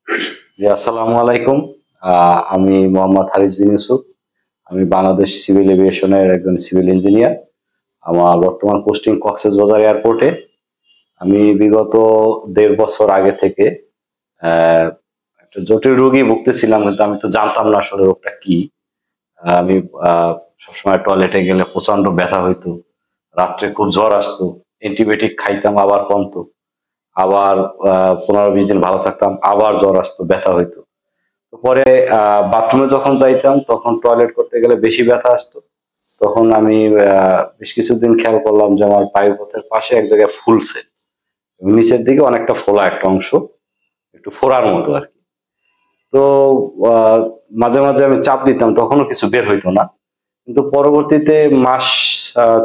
জি, আসসালামু আলাইকুম। আমি মোহাম্মদ হারিস বিন ইউসুফ। আমি বাংলাদেশ সিভিল এভিয়েশনের একজন সিভিল ইঞ্জিনিয়ার। আমার বর্তমান পোস্টিং কক্সবাজার এয়ারপোর্টে। আমি বিগত ১.৫ বছর আগে থেকে আহ, একটা জটিল রোগী ভুগতেছিলাম, কিন্তু আমি তো জানতাম না আসলে রোগটা কি। আমি সবসময় টয়লেটে গেলে প্রচন্ড ব্যথা হইতো, রাত্রে খুব জ্বর আসতো, অ্যান্টিবায়োটিক খাইতাম আবার কমতো, আবার ১৫-২০ দিন ভালো থাকতাম, আবার জ্বর আসতো, ব্যথা হইতো। তো পরে বাথরুমে যখন যাইতাম তখন টয়লেট করতে গেলে বেশি ব্যথা আসতো। তখন আমি বেশ কিছুদিন খেয়াল করলাম যে আমার পায়ুপথের পাশে এক জায়গায় ফুলছে, এবং নিচের দিকে অনেকটা ফোলা একটা অংশ, একটু ফোড়ার মতো আর কি। তো আহ, মাঝে মাঝে আমি চাপ দিতাম, তখনও কিছু বের হইতো না। কিন্তু পরবর্তীতে মাস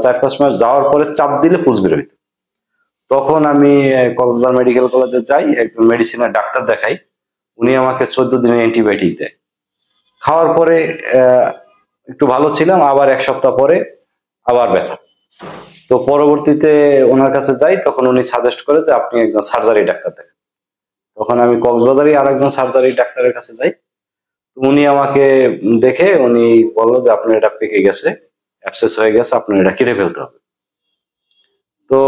৪-৫ মাস যাওয়ার পরে চাপ দিলে পুজ বের হইতো। তখন আমি কক্সবাজার মেডিকেল কলেজে যাই, একজন মেডিসিনের ডাক্তার দেখাই। উনি আমাকে ১৪ দিনের অ্যান্টিবায়োটিক দেয়। খাওয়ার পরে আহ, একটু ভালো ছিলাম, আবার ১ সপ্তাহ পরে আবার ব্যথা। তো পরবর্তীতে ওনার কাছে যাই, তখন উনি সাজেস্ট করে যে আপনি একজন সার্জারি ডাক্তার দেখেন। তখন আমি কক্সবাজারে আরেকজন সার্জারি ডাক্তারের কাছে যাই। তো উনি আমাকে দেখে উনি বললো যে আপনার এটা পেকে গেছে, অ্যাবসেস হয়ে গেছে, আপনার এটা কেটে ফেলতে হবে। তো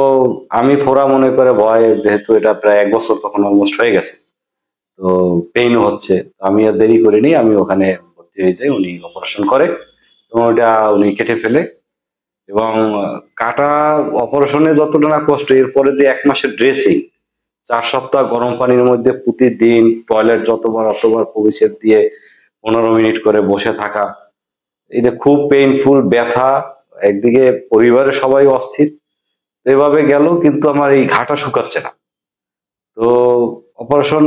আমি ফোড়া মনে করে ভয়, যেহেতু এটা প্রায় ১ বছর তখন অলমোস্ট হয়ে গেছে, তো পেইনও হচ্ছে, আমি আর দেরি করিনি, আমি ওখানে ভর্তি হয়ে যাই। উনি অপারেশন করে এবং ওটা উনি কেটে ফেলে। এবং কাটা অপারেশনে যতটা না কষ্ট, এরপরে যে ১ মাসের ড্রেসিং, ৪ সপ্তাহ গরম পানির মধ্যে প্রতিদিন টয়লেট যতবার অতবার প্রবেশের দিয়ে ১৫ মিনিট করে বসে থাকা, এটা খুব পেইনফুল, ব্যথা। একদিকে পরিবারের সবাই অস্থির। তো এভাবে গেল, কিন্তু আমার এই ঘাটা শুকাচ্ছে না। তো অপারেশন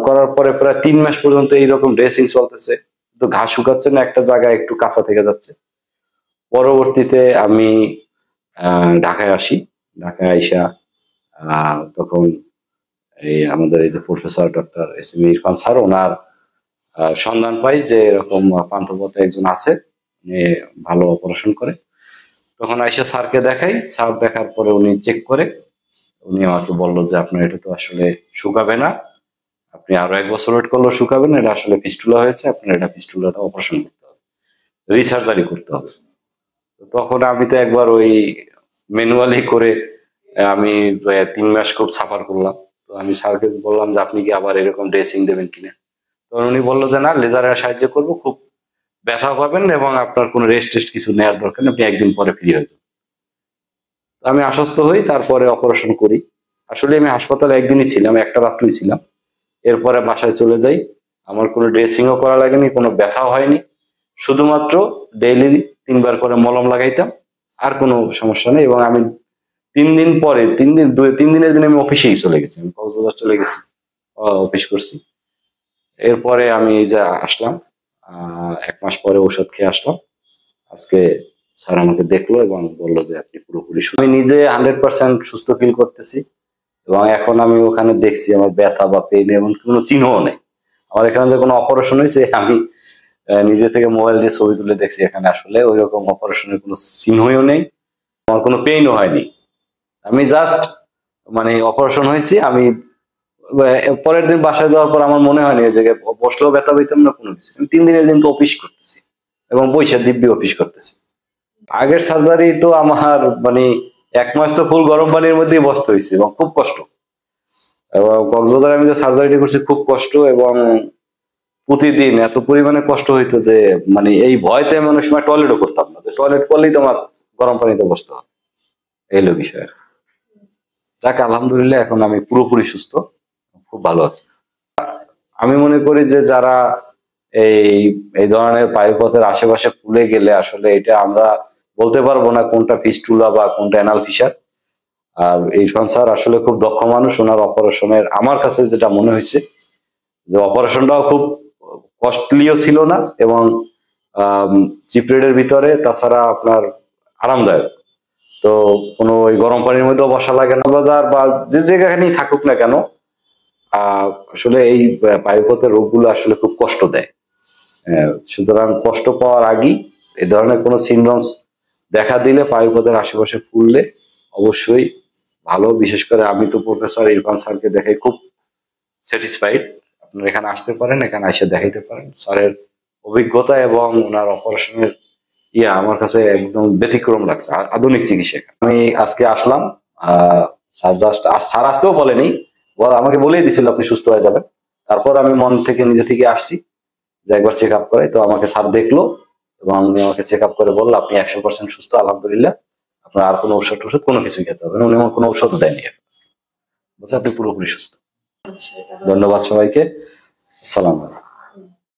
করার পরে প্রায় ৩ মাস পর্যন্ত এইরকম ড্রেসিং চলতেছে, তো ঘা শুকাচ্ছে না, একটা জায়গায় একটু কাঁচা থেকে যাচ্ছে। পরবর্তীতে আমি ঢাকায় আসি। ঢাকায় আইসা তখন এই আমাদের এই যে professor doctor S M Irfan sir, ওনার সন্ধান পাই যে এরকম পান্থপথে একজন আছে, উনি ভালো অপারেশন করে। তখন আইসা স্যারকে দেখাই, স্যার দেখার পরে উনি চেক করে উনি আমাকে বললো যে আপনার এটা তো আসলে শুকাবে না, আপনি আরো ১ বছর ওয়েট করলেও শুকাবে না, এটা আসলে ফিস্টুলা হয়েছে, আপনার এটা ফিস্টুলাটা অপারেশন করতে হবে, রিসার্জারি করতে হবে। তো তখন আমি তো একবার ওই ম্যানুয়ালি করে আমি ৩ মাস খুব সাফার করলাম। তো আমি স্যারকে বললাম যে আপনি কি আবার এরকম ড্রেসিং দেবেন কিনা। তখন উনি বললো যে না, লেজারের সাহায্য করবো, খুব ব্যথা পাবেন এবং আপনার কোনো রেস্ট টেস্ট কিছু নেওয়ার দরকার নেই, আপনি একদিন পরে ফ্রি হয়ে যাবেন। তো আমি আশ্বস্ত হই, তারপরে অপারেশন করি। আসলে আমি হাসপাতালে একদিনই ছিলাম, একটা রাত্রই ছিলাম। এরপরে বাসায় চলে যাই। আমার কোনো ড্রেসিংও করা লাগেনি, কোনো ব্যথাও হয়নি। শুধুমাত্র ডেইলি ৩ বার করে মলম লাগাইতাম, আর কোনো সমস্যা নেই। এবং আমি ৩ দিন পরে, ৩ দিনের দিন আমি অফিসেই চলে গেছি, আমি কক্সবাজার চলে গেছি, অফিস করছি। এরপরে আমি এই যে আসলাম, ১ মাস পরে ওষুধ খেয়ে আসলাম। আজকে স্যার আমাকে দেখলো এবং বললো যে আপনি পুরোপুরি সুস্থ। আমি নিজে 100% সুস্থ ফিল করতেছি। এবং এখন আমি ওখানে দেখছি আমার ব্যথা বা পেইন এমন কোনো চিহ্নও নেই। আমার এখানে যে কোনো অপারেশন হয়েছে, আমি নিজে থেকে মোবাইল দিয়ে ছবি তুলে দেখছি, এখানে আসলে ওই রকম অপারেশনের কোনো চিহ্নও নেই, আমার কোনো পেইনও হয়নি। আমি জাস্ট মানে অপারেশন হয়েছি, আমি পরের দিন বাসায় যাওয়ার পর আমার মনে হয়নি এই জায়গায় বসলেও ব্যথা পাইতাম না, কোনো কিছু। আমি ৩ দিনের দিন তো অফিস করতেছি এবং পয়সা দিব্যি অফিস করতেছি। আগের সার্জারি তো আমার মানে ১ মাস তো ফুল গরম পানির মধ্যেই বসতে হয়েছে এবং খুব কষ্ট। এবং কক্সবাজারে আমি যে সার্জারিটা করছি খুব কষ্ট, এবং প্রতিদিন এত পরিমাণে কষ্ট হইতো যে মানে এই ভয়তে আমি অনেক সময় টয়লেটও করতাম না, টয়লেট করলেই তোমার গরম পানিতে বসতে হবে। এই হলো বিষয়। যাক, আলহামদুলিল্লাহ এখন আমি পুরোপুরি সুস্থ, খুব ভালো আছি। আমি মনে করি যে যারা এই এই ধরনের পায়ুপথের আশেপাশে ফুলে গেলে, আসলে এটা আমরা বলতে পারবো না কোনটা ফিস্টুলা বা কোনটা অ্যানাল ফিসার। আর ইরফান স্যার আসলে খুব দক্ষ মানুষ, ওনার অপারেশনের আমার কাছে যেটা মনে হয়েছে যে অপারেশনটাও খুব কস্টলিও ছিল না, এবং চিপ রেটের ভিতরে, তাছাড়া আপনার আরামদায়ক। তো কোনো ওই গরম পানির মধ্যেও বসা লাগে না, বাজার বা যে যেখানেই থাকুক না কেন, আসলে এই বায়ুপথের রোগগুলো আসলে খুব কষ্ট দেয়। সুতরাং কষ্ট পাওয়ার আগেই এ ধরনের কোনো সিমটমস দেখা দিলে, বায়ুপথের আশেপাশে ফুললে অবশ্যই ভালো। বিশেষ করে আমি তো প্রফেসর ইরফান স্যারকে দেখে খুব স্যাটিসফাইড। আপনারা এখানে আসতে পারেন, এখানে এসে দেখাইতে পারেন। স্যারের অভিজ্ঞতা এবং ওনার অপারেশনের আমার কাছে একদম ব্যতিক্রম লাগছে, আধুনিক চিকিৎসা। আমি আজকে আসলাম, স্যার আসতেও বলেনি, আমাকে বলেই দিছিল আপনি সুস্থ হয়ে যাবেন। তারপর আমি মন থেকে নিজে থেকে আসছি যে একবার চেক আপ করে। তো আমাকে স্যার দেখলো এবং উনি আমাকে চেক আপ করে বললো আপনি 100% সুস্থ, আলহামদুলিল্লাহ, আপনার আর কোনো ঔষধ টষধ কোনো কিছুই খেতে হবে না। উনি আমার কোনো ঔষধও দেয়নি, বলছে আপনি পুরোপুরি সুস্থ। ধন্যবাদ সবাইকে। আসসালামু আলাইকুম।